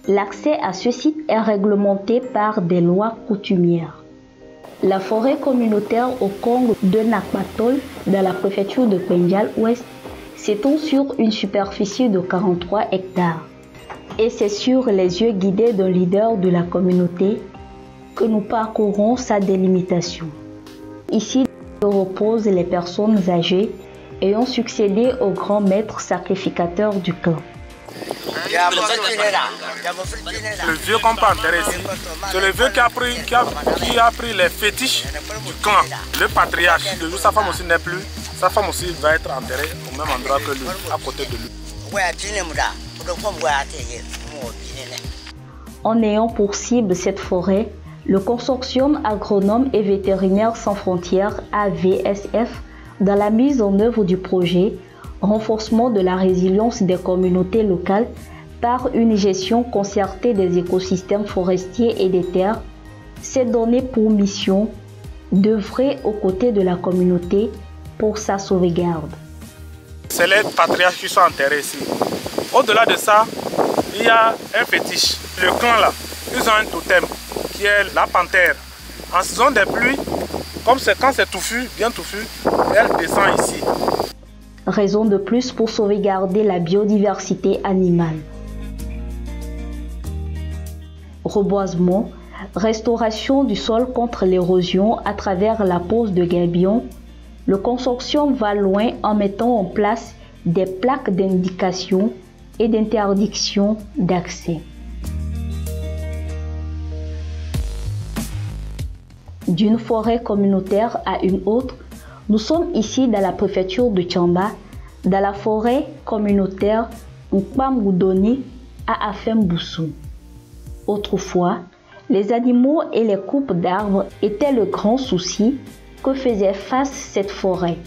L'accès à ce site est réglementé par des lois coutumières. La forêt communautaire au Congo de Nakbatol, dans la préfecture de Penjal Ouest, s'étend sur une superficie de 43 hectares. Et c'est sur les yeux guidés d'un leader de la communauté que nous parcourons sa délimitation. Ici reposent les personnes âgées ayant succédé au grand maître sacrificateur du clan. Le vieux qu'on peut enterrer ici, c'est le vieux qui a pris les fétiches du clan. Le patriarche, le jour sa femme aussi n'est plus, sa femme aussi va être enterrée au même endroit que lui, à côté de lui. En ayant pour cible cette forêt, le consortium agronome et vétérinaire sans frontières AVSF, dans la mise en œuvre du projet renforcement de la résilience des communautés locales par une gestion concertée des écosystèmes forestiers et des terres, s'est donné pour mission d'œuvrer aux côtés de la communauté pour sa sauvegarde. C'est les patriarches qui sont enterrés ici. Au-delà de ça, il y a un fétiche. Le clan là, ils ont un totem qui est la panthère. En saison des pluies, comme quand c'est touffu, bien touffu, elle descend ici. Raison de plus pour sauvegarder la biodiversité animale. Reboisement, restauration du sol contre l'érosion à travers la pose de gabions, le consortium va loin en mettant en place des plaques d'indication et d'interdiction d'accès. D'une forêt communautaire à une autre, nous sommes ici dans la préfecture de Tchamba, dans la forêt communautaire Nkpamgoudoni à Afemboussou. Autrefois, les animaux et les coupes d'arbres étaient le grand souci que faisait face cette forêt.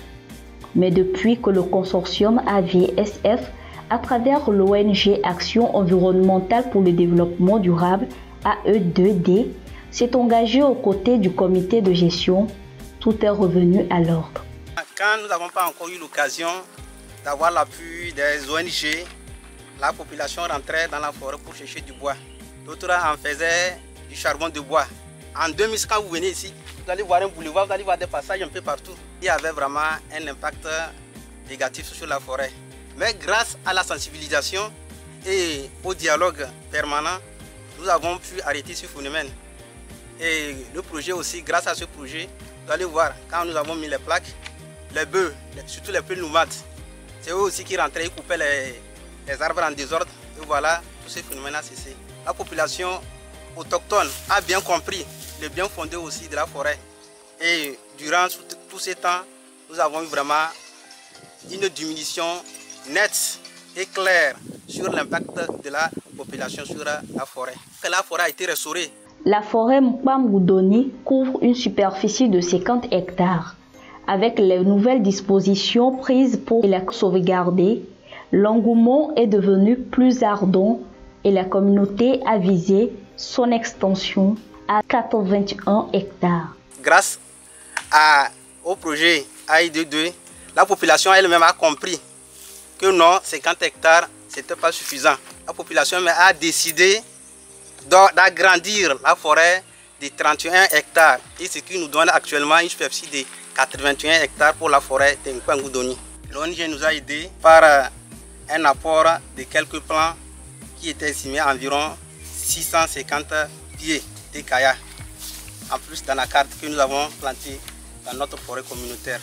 Mais depuis que le consortium AVSF, à travers l'ONG Action environnementale pour le développement durable AE2D, s'est engagé aux côtés du comité de gestion, tout est revenu à l'ordre. Quand nous n'avons pas encore eu l'occasion d'avoir l'appui des ONG, la population rentrait dans la forêt pour chercher du bois. D'autres en faisaient du charbon de bois. En 2000, quand vous venez ici, vous allez voir un boulevard, vous allez voir des passages un peu partout. Il y avait vraiment un impact négatif sur la forêt. Mais grâce à la sensibilisation et au dialogue permanent, nous avons pu arrêter ce phénomène. Et le projet aussi, grâce à ce projet, vous allez voir, quand nous avons mis les plaques, les bœufs, surtout les plus nomades, c'est eux aussi qui rentraient, ils coupaient les arbres en désordre. Et voilà, tout ce phénomène a cessé. La population autochtone a bien compris le bien fondé aussi de la forêt. Et durant tout ce temps, nous avons eu vraiment une diminution nette et claire sur l'impact de la population sur la forêt. La forêt a été restaurée. La forêt Nkpamgoudoni couvre une superficie de 50 hectares. Avec les nouvelles dispositions prises pour la sauvegarder, l'engouement est devenu plus ardent et la communauté a visé son extension à 81 hectares. Grâce au projet AI22, la population elle-même a compris que non, 50 hectares, ce n'était pas suffisant. La population a décidé d'agrandir la forêt de 31 hectares, et ce qui nous donne actuellement une superficie de 81 hectares pour la forêt de Nkpamgoudoni. L'ONG nous a aidés par un apport de quelques plants qui étaient estimés à environ 650 pieds de kaya, en plus d'anacardes que nous avons plantés dans notre forêt communautaire.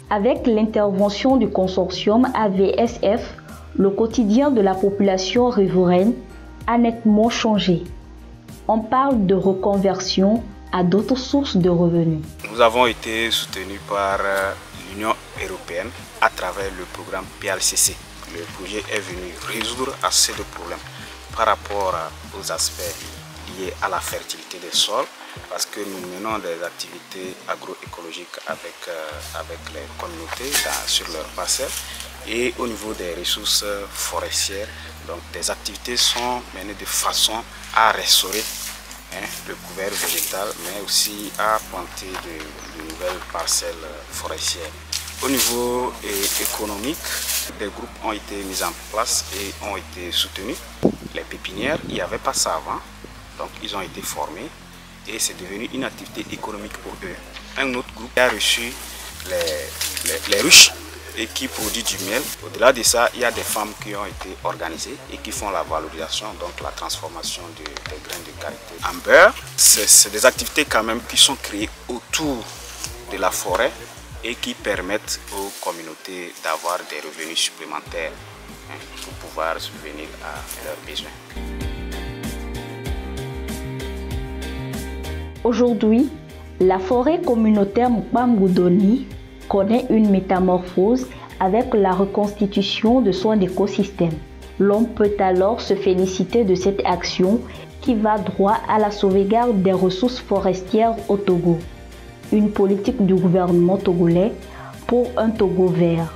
Avec l'intervention du consortium AVSF, le quotidien de la population riveraine a nettement changé. On parle de reconversion à d'autres sources de revenus. Nous avons été soutenus par l'Union européenne à travers le programme PLCC. Le projet est venu résoudre assez de problèmes par rapport aux aspects liés à la fertilité des sols, parce que nous menons des activités agroécologiques avec les communautés sur leurs parcelles, et au niveau des ressources forestières, donc des activités sont menées de façon à restaurer le couvert végétal, mais aussi à planter de nouvelles parcelles forestières. Au niveau économique, des groupes ont été mis en place et ont été soutenus. Les pépinières, il n'y avait pas ça avant, donc ils ont été formés et c'est devenu une activité économique pour eux. Un autre groupe a reçu les ruches et qui produit du miel. Au-delà de ça, il y a des femmes qui ont été organisées et qui font la valorisation, donc la transformation des graines de karité en beurre. C'est des activités quand même qui sont créées autour de la forêt et qui permettent aux communautés d'avoir des revenus supplémentaires pour pouvoir subvenir à leurs besoins. Aujourd'hui, la forêt communautaire Mkpam-Goudoni connaît une métamorphose avec la reconstitution de son écosystème. L'on peut alors se féliciter de cette action qui va droit à la sauvegarde des ressources forestières au Togo. Une politique du gouvernement togolais pour un Togo vert.